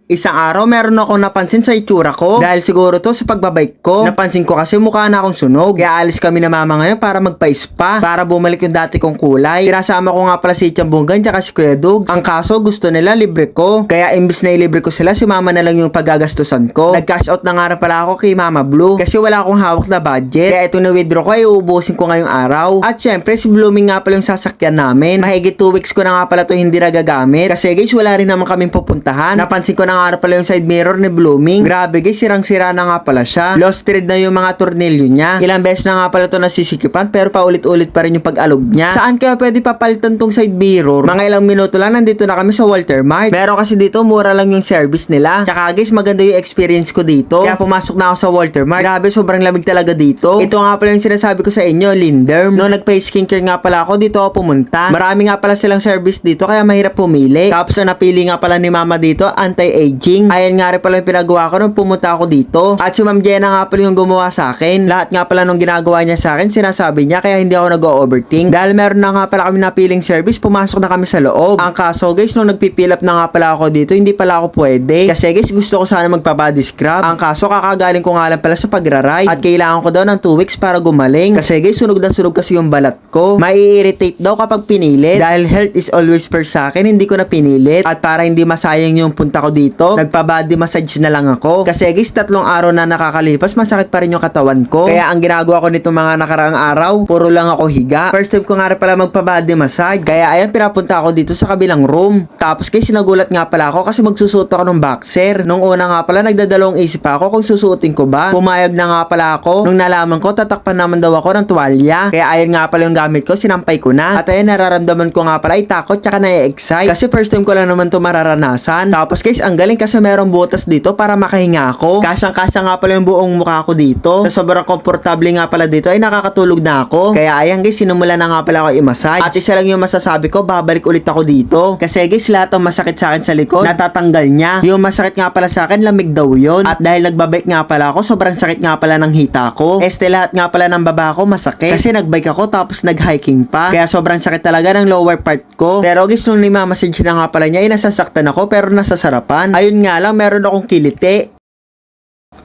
Isang araw meron akong napansin sa itsura ko. Dahil siguro to sa pagbabike ko. Napansin ko kasi mukha na akong sunog. Kaya alis kami na mama ngayon para magpa-spa. Para bumalik yung dati kong kulay. Sinasama ko nga pala si Chambonggan tsaka si Kuya Dug. Ang kaso gusto nila libre ko. Kaya imbis na ilibre ko sila, si mama na lang yung paggagastusan ko. Nag-cash out na nga rin pala ako kay Mama Blue. Kasi wala akong hawak na budget. Kaya ito na withdraw ko ay uubusin ko ngayong araw. At syempre si Blooming nga pala yung sasakyan namin. Mahigit 2 weeks ko na nga pala to hindi nagagamit. Kasi guys wala rin naman kaming pupuntahan. Napansin ko na nga pala yung side mirror ni Blooming. Grabe guys, sirang-sira na nga pala siya. Lost thread na yung mga tornilyo niya. Ilang beses na nga pala to nasisikipan pero paulit-ulit pa rin yung pag-alog niya. Saan kaya pwede papalitan tong side mirror? Mga ilang minuto lang nandito na kami sa Walter Mart. Pero kasi dito mura lang yung service nila. Tsaka guys maganda yung experience ko dito. Kaya pumasok na ako sa Walter Mart. Grabe sobrang lamig talaga dito. Ito nga pala yung sinasabi ko sa inyo, Linderm. Noong nagpa-skincare nga pala ako dito ako pumunta. Marami nga pala silang service dito kaya mahirap pumili. Tapos na napili nga pala ni mama dito, anti-aging. Ayan nga rin pala yung pinagawa ko nung pumunta ako dito. At si Ma'am Jenna nga pala yung gumawa sa akin. Lahat nga pala nung ginagawa niya sa akin, sinasabi niya kaya hindi ako nag-overthink. Dahil meron na nga pala kami napiling service, pumasok na kami sa loob. Ang kaso guys, nung nagpipil up na nga pala ako dito, hindi pala ako pwede. Kasi guys, gusto ko sana magpa-body scrub. Ang kaso kakagaling ko nga lang pala sa pagra-ride. At kailangan ko daw ng 2 weeks para gumaling. Kasi guys, sunog na sunog kasi yung balat ko. Mai-irritate daw kapag pinilit. Dahil health is always first sa akin, hindi ko na pinilit. At para hindi masayang yung punta ko dito, nagpa-body massage na lang ako. Kasi guys, 3 araw na nakakalipas, masakit pa rin yung katawan ko. Kaya ang ginagawa ko nito mga nakaraang araw, puro lang ako higa. First time ko nga rin pala magpa-body massage. Kaya ayan, pinapunta ako dito sa kabilang room. Tapos guys, sinagulat nga pala ako kasi magsusuot ako ng boxer. Nung una nga pala, nagdadalawang isip ako kung susuotin ko ba. Pumayag na nga pala ako. Nung nalaman ko, tatakpan naman daw ako ng tuwalya. Kaya ayan nga pala yung gamit ko, sinampay ko na. At ayan, nararamdaman ko nga pala ay takot tsaka na-excite. Kasi first time ko lang naman to mararanasan. Tapos guys, ang galing kasi merong butas dito para makahinga ako. Kasyang-kasya nga pala yung buong mukha ko dito. Sa sobrang komportable nga pala dito ay nakakatulog na ako. Kaya ayan guys, sinumula na nga pala ako i-massage. At isa lang yung masasabi ko, babalik ulit ako dito. Kasi guys, lahat ng masakit sa akin sa likod, natatanggal niya. Yung masakit nga pala sa akin, lamig daw yun. At dahil nagbabike nga pala ako, sobrang sakit nga pala ng hita ko. Lahat nga pala ng baba ko masakit. Kasi nagbike ako tapos nag-hiking pa. Kaya sobrang sakit talaga ng lower part ko. Pero guys, nung nima-massage na nga pala niya, ay nasasaktan ako pero nasasarapan. Ayun nga lang, meron akong kiliti.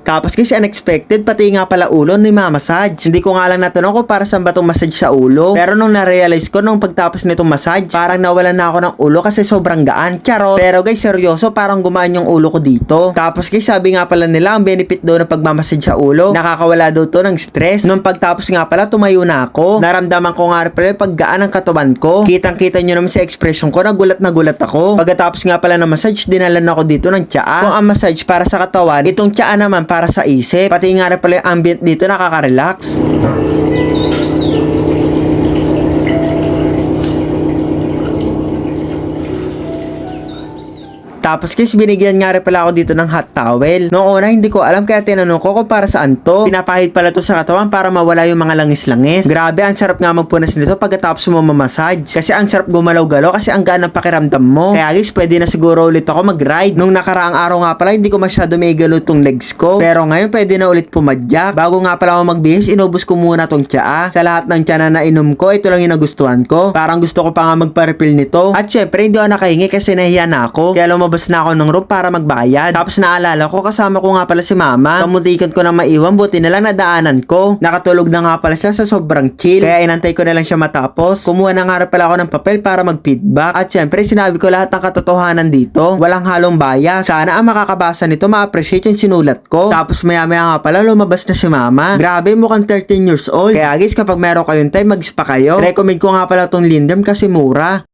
Tapos guys, unexpected, pati nga pala ulo ni mamassage. Hindi ko nga lang natanong kung para saan ba itong massage sa ulo. Pero nung na-realize ko nung pagtapos nitong massage, parang nawalan na ako ng ulo kasi sobrang gaan. Charot. Pero guys, seryoso, parang gumaan yung ulo ko dito. Tapos guys, sabi nga pala nila, ang benefit daw ng pagmamassage sa ulo, nakakawala daw to ng stress. Nung pagtapos nga pala, tumayo na ako. Naramdaman ko nga pala yung paggaan ng katawan ko. Kitang-kita nyo naman sa expression ko, nagulat ako. Pagkatapos nga pala ng massage, dinalan ako dito ng tsaa. Kung ang massage para sa katawan, itong tsaa naman para sa isip. Pati nga rin pala yung ambient dito nakaka-relax. Tapos guys, binigyan nga rin pala ako dito ng hot towel. Noong una, hindi ko alam kaya tinanong ko kung para saan to. Pinapahid pala to sa katawan para mawala yung mga langis-langis. Grabe, ang sarap nga magpunas nito pagkatapos mo mamassage. Kasi ang sarap gumalaw-galaw kasi ang gaan ng pakiramdam mo. Kaya guys, pwede na siguro ulit ako mag-ride. Nung nakaraang araw nga pala, hindi ko masyado may galo tong legs ko. Pero ngayon, pwede na ulit pumadyak. Bago nga pala ako magbihis, inubos ko muna tong tsaa. Sa lahat ng tsaa na nainom ko, ito lang yung nagustuhan ko. Parang gusto ko pa nga magpa-refill nito. At syempre, hindi ako nakahingi kasi nahiya na ako. Kaya lumabas na ako ng room para magbayad. Tapos naalala ko, kasama ko nga pala si mama. Pamutikan ko na maiwan, buti na lang nadaanan ko. Nakatulog na nga pala siya sa sobrang chill. Kaya inantay ko na lang siya matapos. Kumuha na nga pala ako ng papel para mag-feedback. At syempre, sinabi ko lahat ng katotohanan dito. Walang halong bias. Sana ang makakabasa nito ma-appreciate yung sinulat ko. Tapos maya-maya nga pala lumabas na si mama. Grabe, mukhang 13 years old. Kaya guys, kapag meron kayong time, mag-spa kayo. Recommend ko nga pala tong Linderm kasi mura.